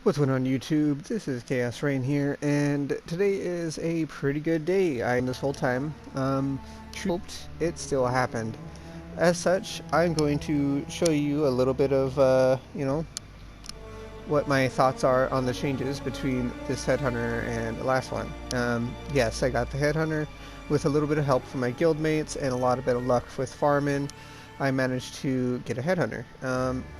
What's going on YouTube? This is Chaos Rain here, and today is a pretty good day. This whole time. Hoped it still happened. As such, I'm going to show you a little bit of, what my thoughts are on the changes between this Headhunter and the last one. Yes, I got the Headhunter with a little bit of help from my guildmates and a lot of bit of luck with farming. I managed to get a Headhunter.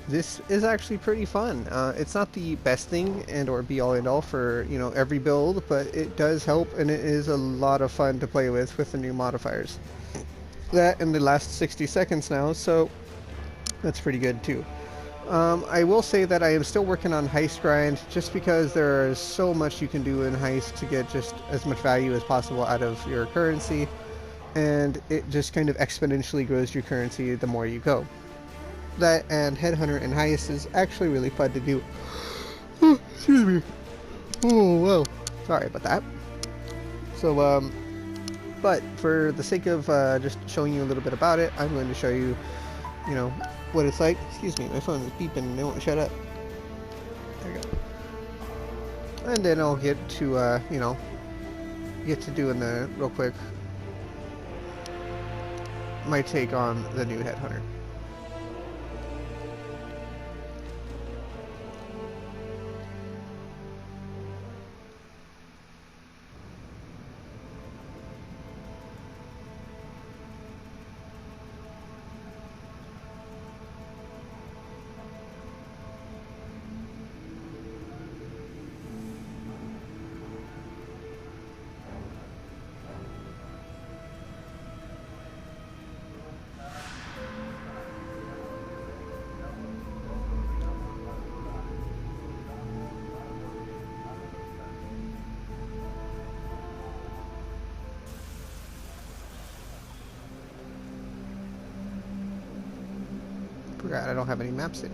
This is actually pretty fun. It's not the best thing and or be all and all for every build, but it does help and it is a lot of fun to play with the new modifiers. That in the last 60 seconds now, so that's pretty good too. I will say that I am still working on heist grind just because there is so much you can do in heist to get just as much value as possible out of your currency, and it just kind of exponentially grows your currency the more you go. That and Headhunter and heist is actually really fun to do. Oh, excuse me. Oh, whoa. Sorry about that. So, but for the sake of just showing you a little bit about it, I'm going to show you, what it's like. Excuse me, my phone is beeping and it won't shut up. There we go. And then I'll get to, doing the real quick my take on the new Headhunter. Forgot I don't have any maps in.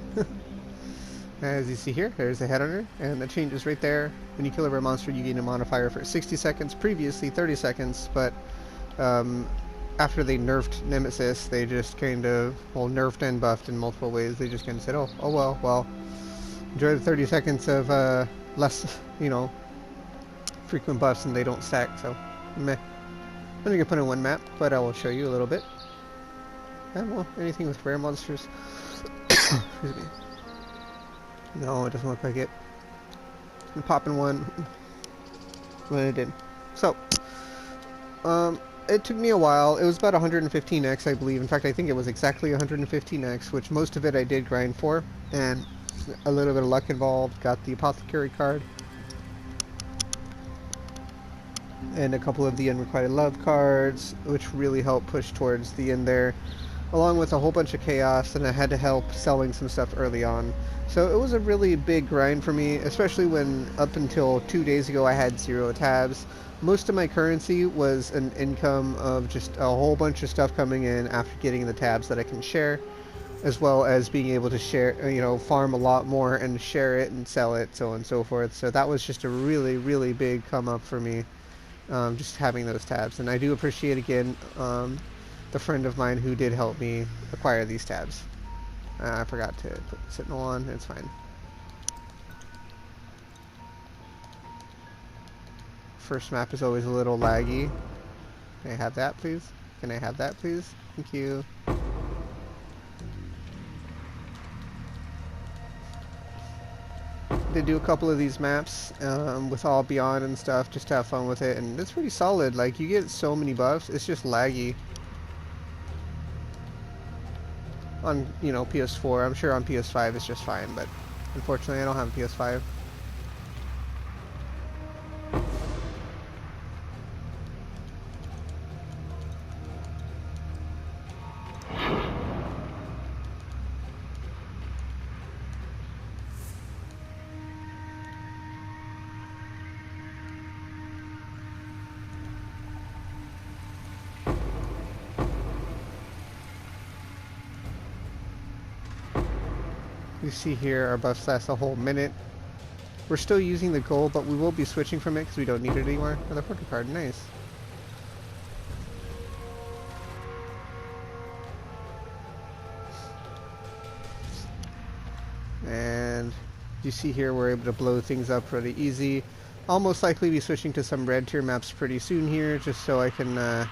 As you see here, there's the Headhunter, and the change is right there. When you kill a rare monster, you gain a modifier for 60 seconds, previously 30 seconds, but after they nerfed Nemesis, they just kind of, well, nerfed and buffed in multiple ways. They just kind of said, oh well, enjoy the 30 seconds of less, frequent buffs, and they don't stack, so meh. I'm going to put in one map, but I will show you a little bit. And, well, anything with rare monsters. Excuse me. No, it doesn't look like it. I'm popping one when it did. So, it took me a while. It was about 115x, I believe. In fact, I think it was exactly 115x, which most of it I did grind for, and a little bit of luck involved. Got the apothecary card, and a couple of the unrequited love cards, which really helped push towards the end there, along with a whole bunch of chaos, and I had to help selling some stuff early on. So it was a really big grind for me, especially when up until 2 days ago I had 0 tabs. Most of my currency was an income of just a whole bunch of stuff coming in after getting the tabs that I can share, as well as being able to share, farm a lot more and share it and sell it, so on and so forth. So that was just a really, really big come up for me, just having those tabs. And I do appreciate, again, the friend of mine who did help me acquire these tabs. I forgot to put Sentinel on. It's fine. First map is always a little laggy. Can I have that, please? Can I have that, please? Thank you. They do a couple of these maps with all beyond and stuff, just to have fun with it, and it's pretty solid. Like, you get so many buffs. It's just laggy. On, PS4. I'm sure on PS5 it's just fine, but unfortunately I don't have a PS5. You see here our buffs last a whole minute. We're still using the gold, but we will be switching from it because we don't need it anymore. Another portrait card, nice. And You see here we're able to blow things up really easy. I'll most likely be switching to some red tier maps pretty soon here, just so I can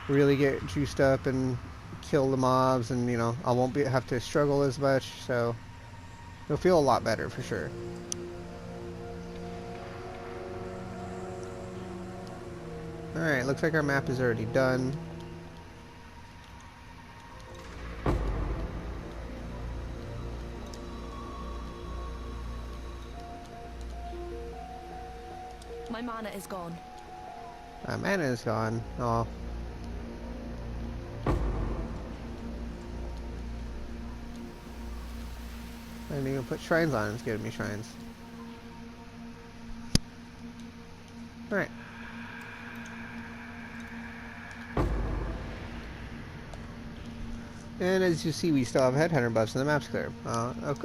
really get juiced up and kill the mobs, and I won't have to struggle as much, so it'll feel a lot better for sure. Alright, looks like our map is already done. My mana is gone. My mana is gone. Oh. I didn't even put shrines on. It's giving me shrines. Alright. And as you see, we still have HeadHunter buffs and the map's clear.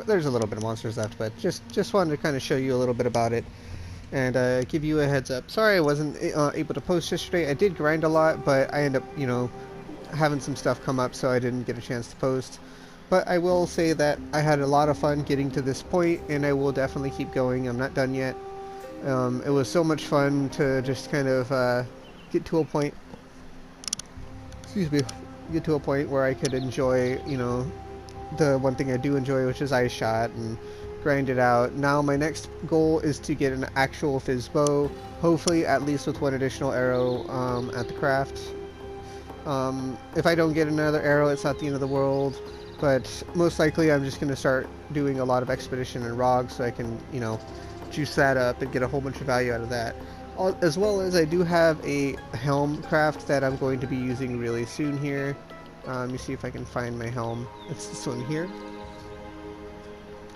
There's a little bit of monsters left, but just wanted to kind of show you a little bit about it and give you a heads up. Sorry I wasn't able to post yesterday. I did grind a lot, but I ended up, having some stuff come up, so I didn't get a chance to post. But I will say that I had a lot of fun getting to this point, and I will definitely keep going. I'm not done yet. It was so much fun to just kind of get to a point. Excuse me. Get to a point where I could enjoy, the one thing I do enjoy, which is ice shot, and grind it out. Now my next goal is to get an actual fizz bow, hopefully at least with one additional arrow at the craft. If I don't get another arrow, it's not the end of the world, but most likely I'm just going to start doing a lot of expedition and ROG so I can, juice that up and get a whole bunch of value out of that. As well as I do have a helm craft that I'm going to be using really soon here. Let me see if I can find my helm. It's this one here.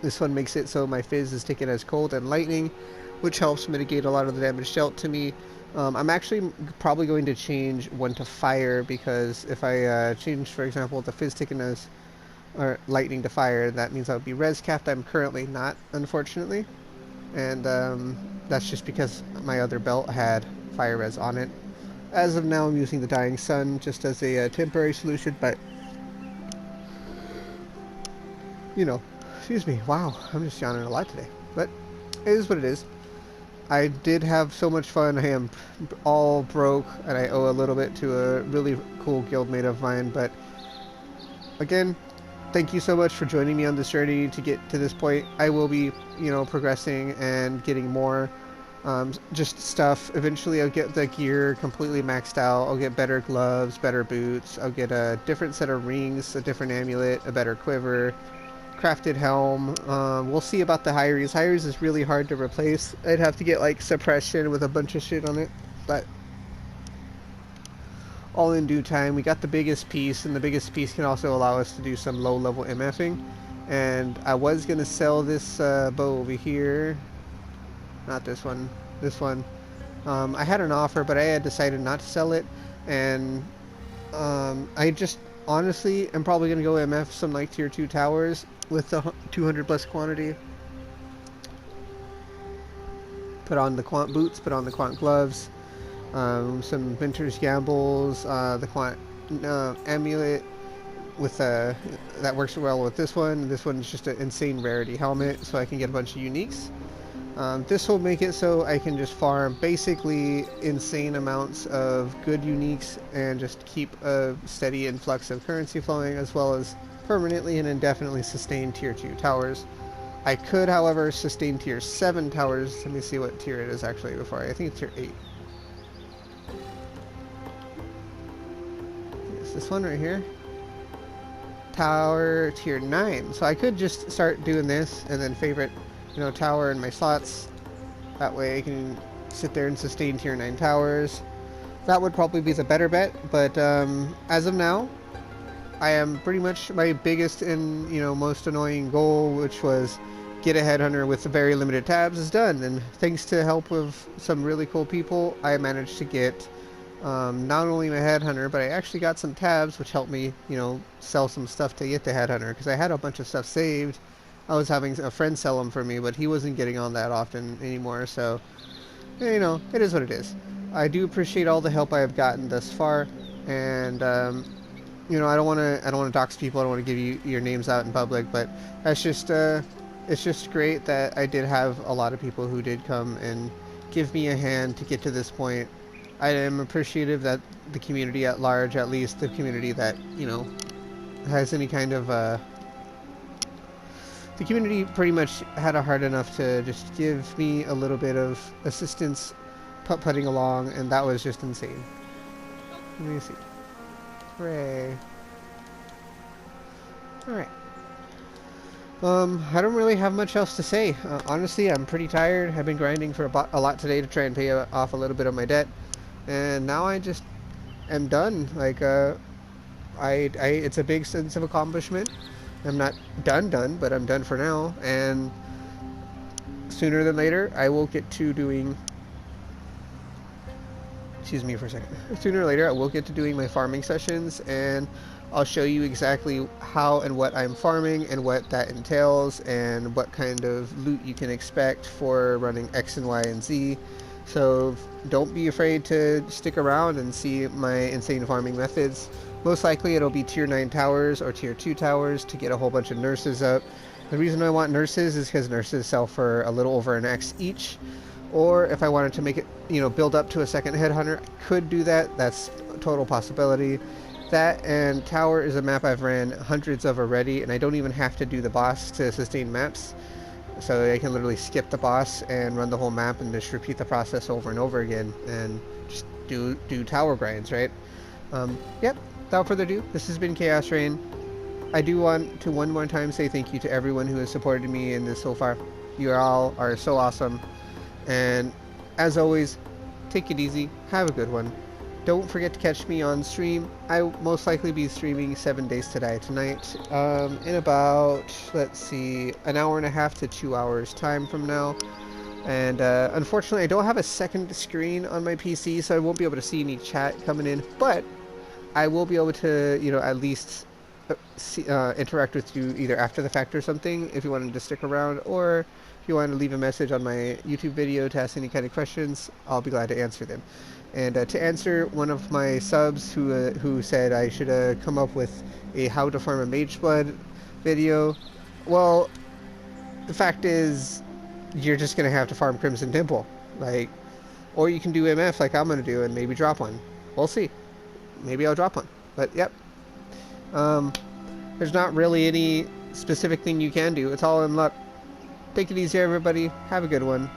This one makes it so my fizz is taken as cold and lightning, which helps mitigate a lot of the damage dealt to me. I'm actually probably going to change one to fire, because if I change, for example, the fizz taken as lightning to fire, that means I would be res capped. I'm currently not, unfortunately. And that's just because my other belt had fire res on it. As of now, I'm using the Dying Sun just as a temporary solution, but excuse me, wow, I'm just yawning a lot today, but it is what it is. I did have so much fun. I am all broke, and I owe a little bit to a really cool guildmate of mine, but again, thank you so much for joining me on this journey to get to this point. I will be, progressing and getting more just stuff. Eventually I'll get the gear completely maxed out. I'll get better gloves, better boots. I'll get a different set of rings, a different amulet, a better quiver, crafted helm. We'll see about the Hyres. Hyres is really hard to replace. I'd have to get like suppression with a bunch of shit on it, but all in due time. We got the biggest piece, and the biggest piece can also allow us to do some low level MFing. And I was gonna sell this bow over here, not this one, this one. I had an offer, but I had decided not to sell it, and I just honestly am probably gonna go MF some like tier 2 towers with the 200 plus quantity. Put on the quant boots, put on the quant gloves, some Ventur's Gambles, the quant amulet with that works well with this one. This one's just an insane rarity helmet, so I can get a bunch of uniques. This will make it so I can just farm basically insane amounts of good uniques and just keep a steady influx of currency flowing, as well as permanently and indefinitely sustain tier 2 towers. I could, however, sustain tier 7 towers. Let me see what tier it is actually before I think it's tier 8. It's this one right here. Tower tier 9. So I could just start doing this and then favorite, tower in my slots. That way I can sit there and sustain tier 9 towers. That would probably be the better bet, but as of now, I am pretty much my biggest and most annoying goal, which was get a HeadHunter with very limited tabs, is done. And thanks to help of some really cool people, I managed to get not only my HeadHunter, but I actually got some tabs, which helped me, sell some stuff to get the HeadHunter, because I had a bunch of stuff saved. I was having a friend sell them for me, but he wasn't getting on that often anymore, so, it is what it is. I do appreciate all the help I have gotten thus far, and, I don't want to dox people, I don't want to give you your names out in public, but that's just, it's just great that I did have a lot of people who did come and give me a hand to get to this point. I am appreciative that the community at large, at least the community that, has any kind of, the community pretty much had a heart enough to just give me a little bit of assistance putt-putting along, and that was just insane. Let me see. Hooray. Alright. I don't really have much else to say. Honestly, I'm pretty tired. I've been grinding for a lot today to try and pay off a little bit of my debt. And now I just am done. Like, it's a big sense of accomplishment. I'm not done, but I'm done for now. And sooner than later, I will get to doing... Excuse me for a second. Sooner or later, I will get to doing my farming sessions, and I'll show you exactly how and what I'm farming and what that entails and what kind of loot you can expect for running X and Y and Z. So don't be afraid to stick around and see my insane farming methods. Most likely it'll be tier 9 towers or tier 2 towers to get a whole bunch of nurses up. The reason I want nurses is because nurses sell for a little over an X each. Or if I wanted to make it, build up to a second headhunter, I could do that. That's a total possibility. That and Tower is a map I've ran hundreds of already, and I don't even have to do the boss to sustain maps. So I can literally skip the boss and run the whole map and just repeat the process over and over again and just do tower grinds, right? Yep, without further ado, this has been Chaos Rain. I do want to one more time say thank you to everyone who has supported me in this so far. You all are so awesome. And as always, take it easy, have a good one. Don't forget to catch me on stream. I will most likely be streaming 7 days to die tonight, in about, let's see, an hour and a half to 2 hours time from now. And unfortunately, I don't have a second screen on my PC, so I won't be able to see any chat coming in, but I will be able to, at least interact with you either after the fact or something, if you wanted to stick around, or if you want to leave a message on my YouTube video to ask any kind of questions, I'll be glad to answer them. And to answer one of my subs who said I should come up with a how to farm a mage blood video, well, the fact is, you're just gonna have to farm Crimson Temple, or you can do MF like I'm gonna do and maybe drop one. We'll see. Maybe I'll drop one. But yep. There's not really any specific thing you can do. It's all in luck. Take it easy, everybody. Have a good one.